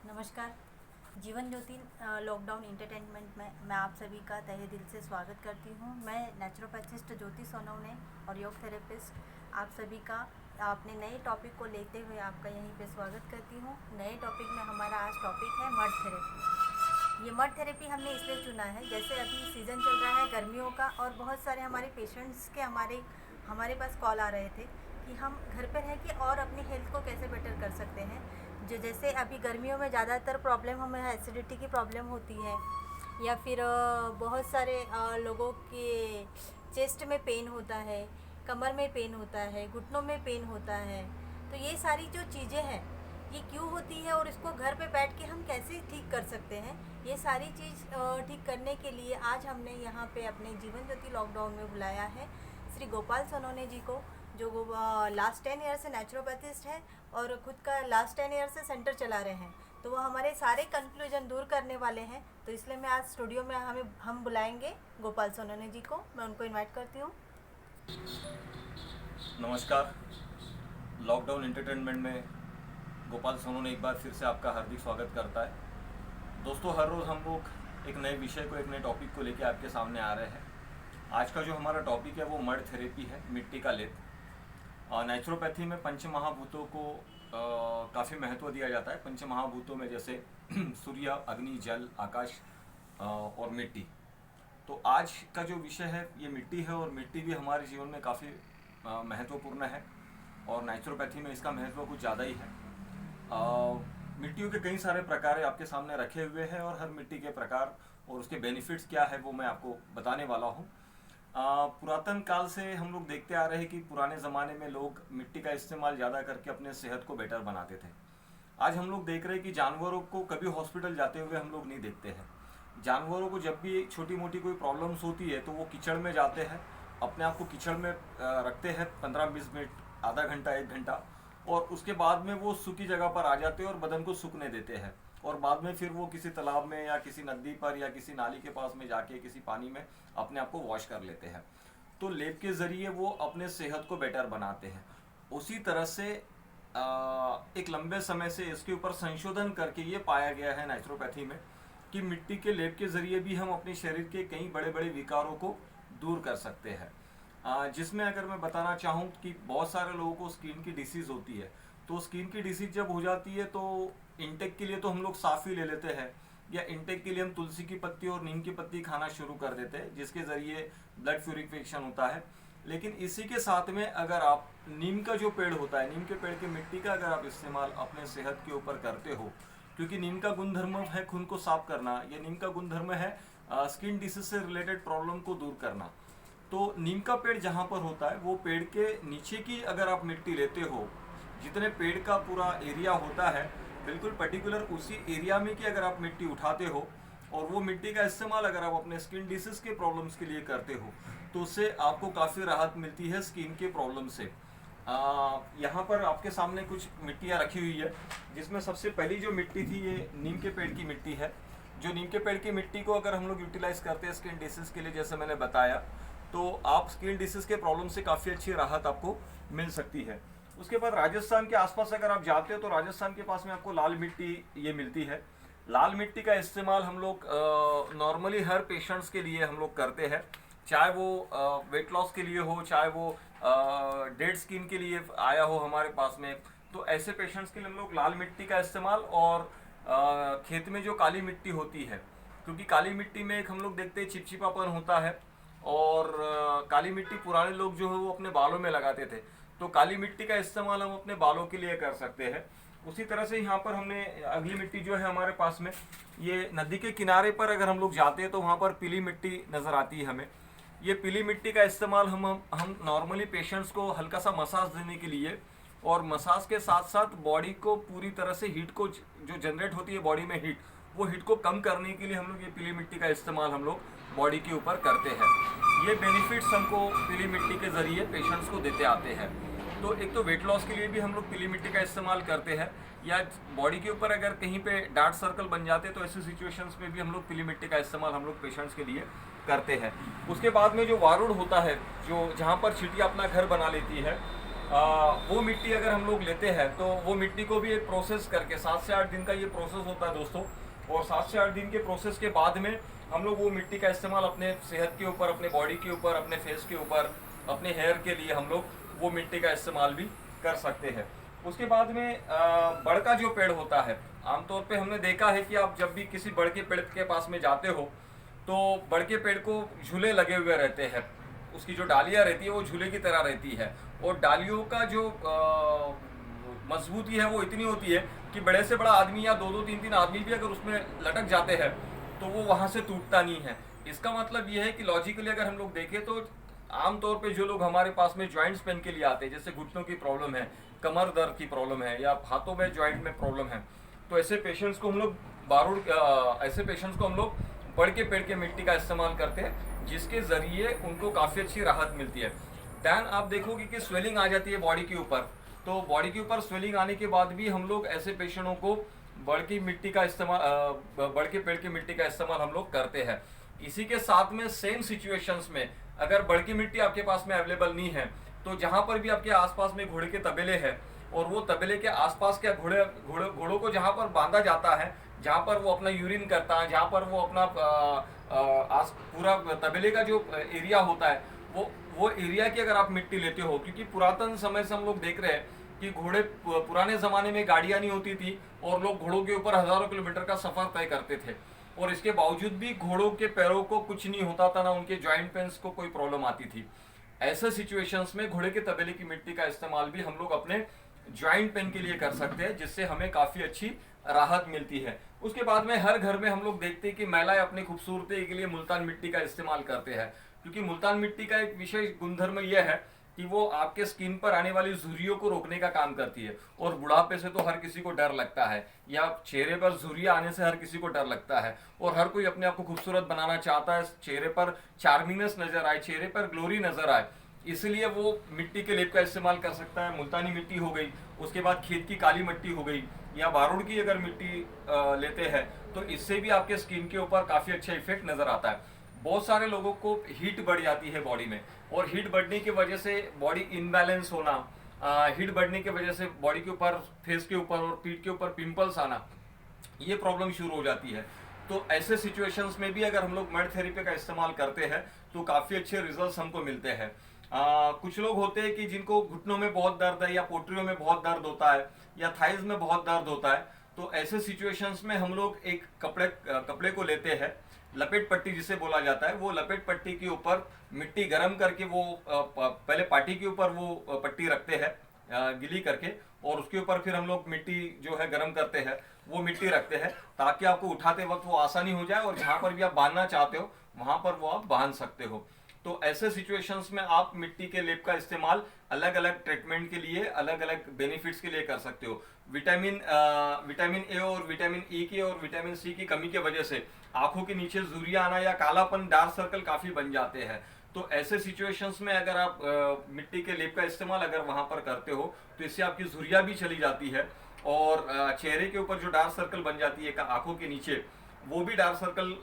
नमस्कार। Jeevan Jyoti lockdown entertainment में मैं आप सभी का तहे दिल से स्वागत करती हूँ। मैं नेचुरोपैथिस्ट ज्योति सोनवने और योग थेरेपिस्ट आप सभी का अपने नए टॉपिक को लेते हुए आपका यहीं पे स्वागत करती हूँ। नए टॉपिक में हमारा आज टॉपिक है मड थेरेपी। ये मड थेरेपी हमने इसलिए चुना है, जैसे अभी सीज़न चल रहा है गर्मियों का और बहुत सारे हमारे पेशेंट्स के हमारे पास कॉल आ रहे थे कि हम घर पर रह के और अपनी हेल्थ को कैसे बेटर कर सकते हैं। जैसे अभी गर्मियों में ज़्यादातर प्रॉब्लम हमें एसिडिटी की प्रॉब्लम होती है, या फिर बहुत सारे लोगों के चेस्ट में पेन होता है, कमर में पेन होता है, घुटनों में पेन होता है। तो ये सारी जो चीज़ें हैं ये क्यों होती है और इसको घर पे बैठ के हम कैसे ठीक कर सकते हैं, ये सारी चीज़ ठीक करने के लिए आज हमने यहाँ पे अपने जीवन ज्योति लॉकडाउन में बुलाया है श्री गोपाल सोनवने जी को, जो लास्ट 10 ईयर से नेचुरोपैथिस्ट है और खुद का लास्ट 10 ईयर से सेंटर चला रहे हैं। तो वो हमारे सारे कंक्लूजन दूर करने वाले हैं। तो इसलिए मैं आज स्टूडियो में हम बुलाएंगे गोपाल सोनवने जी को। मैं उनको इनवाइट करती हूँ। नमस्कार। लॉकडाउन एंटरटेनमेंट में गोपाल सोनवने एक बार फिर से आपका हार्दिक स्वागत करता है। दोस्तों, हर रोज़ हम लोग एक नए विषय को, एक नए टॉपिक को लेकर आपके सामने आ रहे हैं। आज का जो हमारा टॉपिक है वो मड थेरेपी है, मिट्टी का लेप। नेचुरोपैथी में पंच महाभूतों को काफ़ी महत्व दिया जाता है। पंच महाभूतों में जैसे सूर्य, अग्नि, जल, आकाश और मिट्टी। तो आज का जो विषय है ये मिट्टी है, और मिट्टी भी हमारे जीवन में काफ़ी महत्वपूर्ण है, और नेचुरोपैथी में इसका महत्व कुछ ज़्यादा ही है। मिट्टियों के कई सारे प्रकार आपके सामने रखे हुए हैं, और हर मिट्टी के प्रकार और उसके बेनिफिट्स क्या है वो मैं आपको बताने वाला हूँ। पुरातन काल से हम लोग देखते आ रहे हैं कि पुराने ज़माने में लोग मिट्टी का इस्तेमाल ज़्यादा करके अपने सेहत को बेटर बनाते थे। आज हम लोग देख रहे हैं कि जानवरों को कभी हॉस्पिटल जाते हुए हम लोग नहीं देखते हैं। जानवरों को जब भी छोटी मोटी कोई प्रॉब्लम्स होती है तो वो कीचड़ में जाते हैं, अपने आप को कीचड़ में रखते हैं 15-20 मिनट, आधा घंटा, 1 घंटा, और उसके बाद में वो सूखी जगह पर आ जाते हैं और बदन को सूखने देते हैं, और बाद में फिर वो किसी तालाब में या किसी नदी पर या किसी नाली के पास में जाके किसी पानी में अपने आप को वॉश कर लेते हैं। तो लेप के ज़रिए वो अपने सेहत को बेटर बनाते हैं। उसी तरह से एक लंबे समय से इसके ऊपर संशोधन करके ये पाया गया है नेचुरोपैथी में कि मिट्टी के लेप के ज़रिए भी हम अपने शरीर के कई बड़े बड़े विकारों को दूर कर सकते हैं। जिसमें अगर मैं बताना चाहूँ कि बहुत सारे लोगों को स्किन की डिसीज़ होती है, तो स्किन की डिसीज़ जब हो जाती है तो इंटेक के लिए तो हम लोग साफ ही ले लेते हैं, या इंटेक के लिए हम तुलसी की पत्ती और नीम की पत्ती खाना शुरू कर देते हैं, जिसके ज़रिए ब्लड प्यूरिफिकेशन होता है। लेकिन इसी के साथ में अगर आप नीम का जो पेड़ होता है, नीम के पेड़ की मिट्टी का अगर आप इस्तेमाल अपने सेहत के ऊपर करते हो, क्योंकि नीम का गुणधर्म है खून को साफ करना, या नीम का गुणधर्म है स्किन डिसीज से रिलेटेड प्रॉब्लम को दूर करना। तो नीम का पेड़ जहाँ पर होता है वो पेड़ के नीचे की अगर आप मिट्टी लेते हो, जितने पेड़ का पूरा एरिया होता है बिल्कुल पर्टिकुलर उसी एरिया में की अगर आप मिट्टी उठाते हो, और वो मिट्टी का इस्तेमाल अगर आप अपने स्किन डिसीज के प्रॉब्लम्स के लिए करते हो, तो उससे आपको काफ़ी राहत मिलती है स्किन के प्रॉब्लम से। यहाँ पर आपके सामने कुछ मिट्टियाँ रखी हुई है, जिसमें सबसे पहली जो मिट्टी थी ये नीम के पेड़ की मिट्टी है। जो नीम के पेड़ की मिट्टी को अगर हम लोग यूटिलाइज करते हैं स्किन डिसीज के लिए, जैसे मैंने बताया, तो आप स्किन डिसीज के प्रॉब्लम से काफ़ी अच्छी राहत आपको मिल सकती है। उसके बाद राजस्थान के आसपास अगर आप जाते हो तो राजस्थान के पास में आपको लाल मिट्टी ये मिलती है। लाल मिट्टी का इस्तेमाल हम लोग नॉर्मली हर पेशेंट्स के लिए हम लोग करते हैं, चाहे वो वेट लॉस के लिए हो, चाहे वो डेड स्किन के लिए आया हो हमारे पास में। तो ऐसे पेशेंट्स के लिए हम लोग लाल मिट्टी का इस्तेमाल, और खेत में जो काली मिट्टी होती है, क्योंकि काली मिट्टी में एक हम लोग देखते हैं चिपचिपापन होता है, और काली मिट्टी पुराने लोग जो है वो अपने बालों में लगाते थे, तो काली मिट्टी का इस्तेमाल हम अपने बालों के लिए कर सकते हैं। उसी तरह से यहाँ पर हमने अगली मिट्टी जो है हमारे पास में, ये नदी के किनारे पर अगर हम लोग जाते हैं तो वहाँ पर पीली मिट्टी नज़र आती है हमें। ये पीली मिट्टी का इस्तेमाल हम नॉर्मली पेशेंट्स को हल्का सा मसाज देने के लिए, और मसाज के साथ साथ बॉडी को पूरी तरह से हीट को जो जनरेट होती है बॉडी में हीट, वो हीट को कम करने के लिए हम लोग ये पीली मिट्टी का इस्तेमाल हम लोग बॉडी के ऊपर करते हैं। ये बेनिफिट्स हमको पीली मिट्टी के ज़रिए पेशेंट्स को देते आते हैं। तो एक तो वेट लॉस के लिए भी हम लोग पीली मिट्टी का इस्तेमाल करते हैं, या बॉडी के ऊपर अगर कहीं पे डार्क सर्कल बन जाते हैं तो ऐसी सिचुएशंस में भी हम लोग पीली मिट्टी का इस्तेमाल हम लोग पेशेंट्स के लिए करते हैं। उसके बाद में जो वारुड़ होता है, जो जहाँ पर चींटियाँ अपना घर बना लेती है, वो मिट्टी अगर हम लोग लेते हैं तो वो मिट्टी को भी एक प्रोसेस करके 7 से 8 दिन का ये प्रोसेस होता है दोस्तों। और 7 से 8 दिन के प्रोसेस के बाद में हम लोग वो मिट्टी का इस्तेमाल अपने सेहत के ऊपर, अपने बॉडी के ऊपर, अपने फेस के ऊपर, अपने हेयर के लिए हम लोग वो मिट्टी का इस्तेमाल भी कर सकते हैं। उसके बाद में बड़ का जो पेड़ होता है, आमतौर पे हमने देखा है कि आप जब भी किसी बड़ के पेड़ के पास में जाते हो तो बड़ के पेड़ को झूले लगे हुए रहते हैं, उसकी जो डालियाँ रहती है वो झूले की तरह रहती है, और डालियों का जो मजबूती है वो इतनी होती है कि बड़े से बड़ा आदमी या 2-2, 3-3 आदमी भी अगर उसमें लटक जाते हैं तो वो वहाँ से टूटता नहीं है। इसका मतलब ये है कि लॉजिकली अगर हम लोग देखें तो आमतौर पे जो लोग हमारे पास में जॉइंट्स पेन के लिए आते हैं, जैसे घुटनों की प्रॉब्लम है, कमर दर्द की प्रॉब्लम है, या हाथों में जॉइंट में प्रॉब्लम है, तो ऐसे पेशेंट्स को हम लोग बड़ के पेड़ के मिट्टी का इस्तेमाल करते हैं, जिसके ज़रिए उनको काफ़ी अच्छी राहत मिलती है। दैन आप देखोगे कि स्वेलिंग आ जाती है बॉडी के ऊपर, तो बॉडी के ऊपर स्वेलिंग आने के बाद भी हम लोग ऐसे पेशेंटों को बड़ की मिट्टी का इस्तेमाल बड़ के पेड़ की मिट्टी का इस्तेमाल हम लोग करते हैं। इसी के साथ में सेम सिचुएशंस में अगर बड़ की मिट्टी आपके पास में अवेलेबल नहीं है तो जहाँ पर भी आपके आसपास में घोड़े के तबेले हैं और वो तबेले के आसपास के घोड़ों को जहाँ पर बांधा जाता है, जहाँ पर वो अपना यूरिन करता है, जहाँ पर वो अपना पूरा तबेले का जो एरिया होता है वो एरिया की अगर आप मिट्टी लेते हो, क्योंकि पुरातन समय से हम लोग देख रहे हैं कि घोड़े पुराने ज़माने में गाड़ियाँ नहीं होती थी और लोग घोड़ों के ऊपर हज़ारों किलोमीटर का सफ़र तय करते थे, और इसके बावजूद भी घोड़ों के पैरों को कुछ नहीं होता था, ना उनके जॉइंट पेन्स को कोई प्रॉब्लम आती थी। ऐसे सिचुएशंस में घोड़े के तबेले की मिट्टी का इस्तेमाल भी हम लोग अपने जॉइंट पेन के लिए कर सकते हैं, जिससे हमें काफ़ी अच्छी राहत मिलती है। उसके बाद में हर घर में हम लोग देखते हैं कि महिलाएं अपनी खूबसूरती के लिए मुल्तान मिट्टी का इस्तेमाल करते हैं, क्योंकि मुल्तान मिट्टी का एक विशेष गुणधर्म यह है कि वो आपके स्किन पर आने वाली झुर्रियों को रोकने का काम करती है। और बुढ़ापे से तो हर किसी को डर लगता है, या चेहरे पर झुर्रियां आने से हर किसी को डर लगता है, और हर कोई अपने आप को खूबसूरत बनाना चाहता है, चेहरे पर चार्मिंगनेस नजर आए, चेहरे पर ग्लोरी नजर आए, इसलिए वो मिट्टी के लेप का इस्तेमाल कर सकता है। मुल्तानी मिट्टी हो गई, उसके बाद खेत की काली मिट्टी हो गई, या बारूद की अगर मिट्टी लेते हैं तो इससे भी आपके स्किन के ऊपर काफ़ी अच्छा इफेक्ट नज़र आता है। बहुत सारे लोगों को हीट बढ़ जाती है बॉडी में, और हीट बढ़ने की वजह से बॉडी इनबैलेंस होना, हीट बढ़ने की वजह से बॉडी के ऊपर, फेस के ऊपर और पीठ के ऊपर पिंपल्स आना, ये प्रॉब्लम शुरू हो जाती है। तो ऐसे सिचुएशंस में भी अगर हम लोग मड थेरेपी का इस्तेमाल करते हैं तो काफ़ी अच्छे रिजल्ट्स हमको मिलते हैं। कुछ लोग होते हैं कि जिनको घुटनों में बहुत दर्द है, या पोटरियों में बहुत दर्द होता है, या थाइज में बहुत दर्द होता है, तो ऐसे सिचुएशंस में हम लोग एक कपड़े को लेते हैं, लपेट पट्टी जिसे बोला जाता है, वो लपेट पट्टी के ऊपर मिट्टी गर्म करके वो पहले पार्टी के ऊपर वो पट्टी रखते हैं गिली करके, और उसके ऊपर फिर हम लोग मिट्टी जो है गर्म करते हैं वो मिट्टी रखते हैं, ताकि आपको उठाते वक्त वो आसानी हो जाए, और जहाँ पर भी आप बांधना चाहते हो वहाँ पर वो आप बांध सकते हो। तो ऐसे सिचुएशंस में आप मिट्टी के लेप का इस्तेमाल अलग अलग ट्रीटमेंट के लिए, अलग अलग बेनिफिट्स के लिए कर सकते हो। विटामिन ए और विटामिन ई की और विटामिन सी की कमी की वजह से आंखों के नीचे झुर्रियां आना या कालापन, डार्क सर्कल काफ़ी बन जाते हैं। तो ऐसे सिचुएशंस में अगर आप मिट्टी के लेप का इस्तेमाल अगर वहाँ पर करते हो तो इससे आपकी झुर्रियां भी चली जाती है, और चेहरे के ऊपर जो डार्क सर्कल बन जाती है आंखों के नीचे, वो भी डार्क सर्कल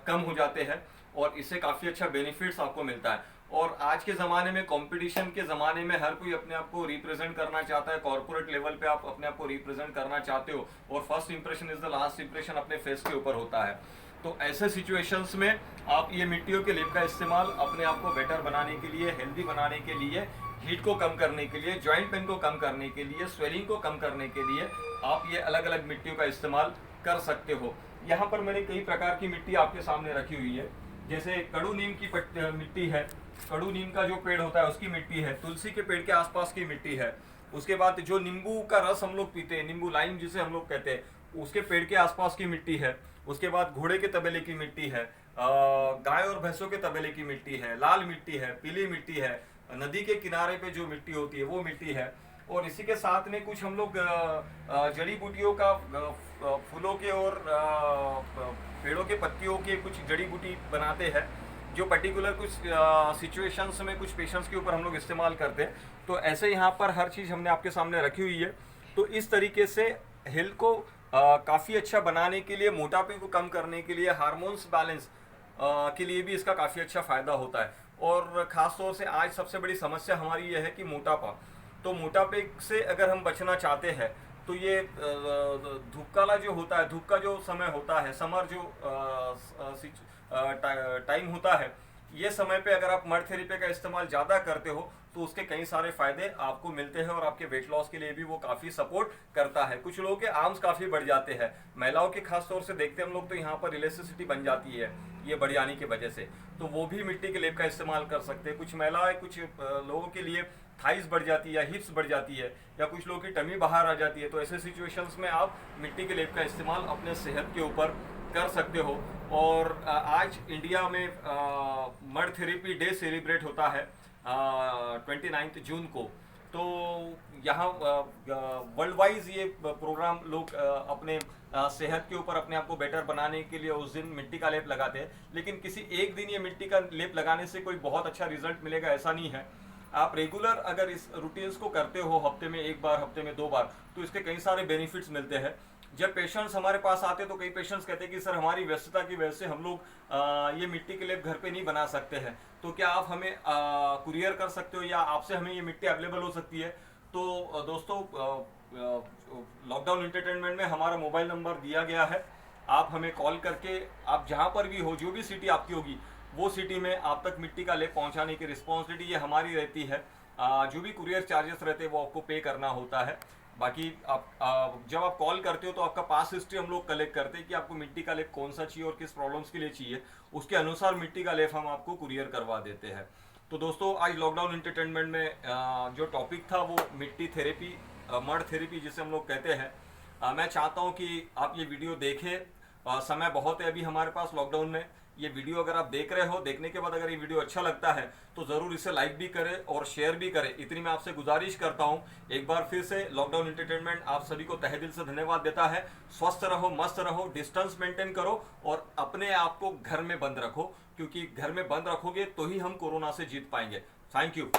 कम हो जाते हैं, और इससे काफ़ी अच्छा बेनिफिट्स आपको मिलता है। और आज के ज़माने में, कंपटीशन के ज़माने में, हर कोई अपने आप को रिप्रेजेंट करना चाहता है, कॉर्पोरेट लेवल पे आप अपने आप को रिप्रेजेंट करना चाहते हो, और first impression is the last impression अपने फेस के ऊपर होता है। तो ऐसे सिचुएशंस में आप ये मिट्टियों के लेप का इस्तेमाल अपने आप को बेटर बनाने के लिए, हेल्दी बनाने के लिए, हीट को कम करने के लिए, जॉइंट पेन को कम करने के लिए, स्वेलिंग को कम करने के लिए आप ये अलग अलग मिट्टियों का इस्तेमाल कर सकते हो। यहाँ पर मैंने कई प्रकार की मिट्टी आपके सामने रखी हुई है, जैसे कड़ू नीम की मिट्टी है, कड़ू नीम का जो पेड़ होता है उसकी मिट्टी है, तुलसी के पेड़ के आसपास की मिट्टी है, उसके बाद जो नींबू का रस हम लोग पीते हैं, नींबू लाइम जिसे हम लोग कहते हैं, उसके पेड़ के आसपास की मिट्टी है, उसके बाद घोड़े के तबेले की मिट्टी है, गाय और भैंसों के तबेले की मिट्टी है, लाल मिट्टी है, पीली मिट्टी है, नदी के किनारे पे जो मिट्टी होती है वो मिट्टी है, और इसी के साथ में कुछ हम लोग जड़ी बूटियों का, फूलों के और पेड़ों के पत्तियों के कुछ जड़ी बूटी बनाते हैं, जो पर्टिकुलर कुछ सिचुएशंस में कुछ पेशेंट्स के ऊपर हम लोग इस्तेमाल करते हैं। तो ऐसे यहाँ पर हर चीज़ हमने आपके सामने रखी हुई है। तो इस तरीके से हेल्थ को काफ़ी अच्छा बनाने के लिए, मोटापे को कम करने के लिए, हार्मोन्स बैलेंस के लिए भी इसका काफ़ी अच्छा फ़ायदा होता है। और ख़ास तौर से आज सबसे बड़ी समस्या हमारी यह है कि मोटापा, तो मोटापे से अगर हम बचना चाहते हैं तो ये धूप काला जो होता है, धूप का जो समय होता है, समर जो टाइम होता है, ये समय पे अगर आप मड थेरेपी का इस्तेमाल ज़्यादा करते हो तो उसके कई सारे फायदे आपको मिलते हैं और आपके वेट लॉस के लिए भी वो काफ़ी सपोर्ट करता है। कुछ लोगों के आर्म्स काफ़ी बढ़ जाते हैं, महिलाओं के खास तौर से देखते हैं हम लोग, तो यहाँ पर इलास्टिसिटी बन जाती है ये बढ़ जाने की वजह से, तो वो भी मिट्टी के लेप का इस्तेमाल कर सकते हैं। कुछ महिलाएं, कुछ लोगों के लिए थाइस बढ़ जाती है या हिप्स बढ़ जाती है या कुछ लोगों की टमी बाहर आ जाती है, तो ऐसे सिचुएशंस में आप मिट्टी के लेप का इस्तेमाल अपने सेहत के ऊपर कर सकते हो। और आज इंडिया में मड थेरेपी डे सेलिब्रेट होता है 29 जून को, तो यहाँ वर्ल्ड वाइज ये प्रोग्राम लोग अपने सेहत के ऊपर अपने आप को बेटर बनाने के लिए उस दिन मिट्टी का लेप लगाते हैं। लेकिन किसी एक दिन ये मिट्टी का लेप लगाने से कोई बहुत अच्छा रिजल्ट मिलेगा ऐसा नहीं है। आप रेगुलर अगर इस रूटीन्स को करते हो, हफ्ते में एक बार, हफ्ते में 2 बार, तो इसके कई सारे बेनिफिट्स मिलते हैं। जब पेशेंट्स हमारे पास आते हैं तो कई पेशेंट्स कहते हैं कि सर हमारी व्यस्तता की वजह से हम लोग ये मिट्टी के लेप घर पे नहीं बना सकते हैं, तो क्या आप हमें कुरियर कर सकते हो या आपसे हमें ये मिट्टी अवेलेबल हो सकती है। तो दोस्तों, लॉकडाउन एंटरटेनमेंट में हमारा मोबाइल नंबर दिया गया है, आप हमें कॉल करके, आप जहाँ पर भी हो, जो भी सिटी आपकी होगी वो सिटी में आप तक मिट्टी का लेप पहुँचाने की रिस्पॉन्सिबिलिटी ये हमारी रहती है। जो भी कुरियर चार्जेस रहते हैं वो आपको पे करना होता है। बाकी आप जब आप कॉल करते हो तो आपका पास हिस्ट्री हम लोग कलेक्ट करते हैं कि आपको मिट्टी का लेप कौन सा चाहिए और किस प्रॉब्लम्स के लिए चाहिए, उसके अनुसार मिट्टी का लेप हम आपको कुरियर करवा देते हैं। तो दोस्तों, आज लॉकडाउन एंटरटेनमेंट में जो टॉपिक था वो मिट्टी थेरेपी, मड थेरेपी जिसे हम लोग कहते हैं। मैं चाहता हूँ कि आप ये वीडियो देखें, समय बहुत है अभी हमारे पास लॉकडाउन में। ये वीडियो अगर आप देख रहे हो, देखने के बाद अगर ये वीडियो अच्छा लगता है तो ज़रूर इसे लाइक भी करें और शेयर भी करें, इतनी मैं आपसे गुजारिश करता हूँ। एक बार फिर से लॉकडाउन एंटरटेनमेंट आप सभी को तहे दिल से धन्यवाद देता है। स्वस्थ रहो, मस्त रहो, डिस्टेंस मेंटेन करो और अपने आप को घर में बंद रखो, क्योंकि घर में बंद रखोगे तो ही हम कोरोना से जीत पाएंगे। Thank you.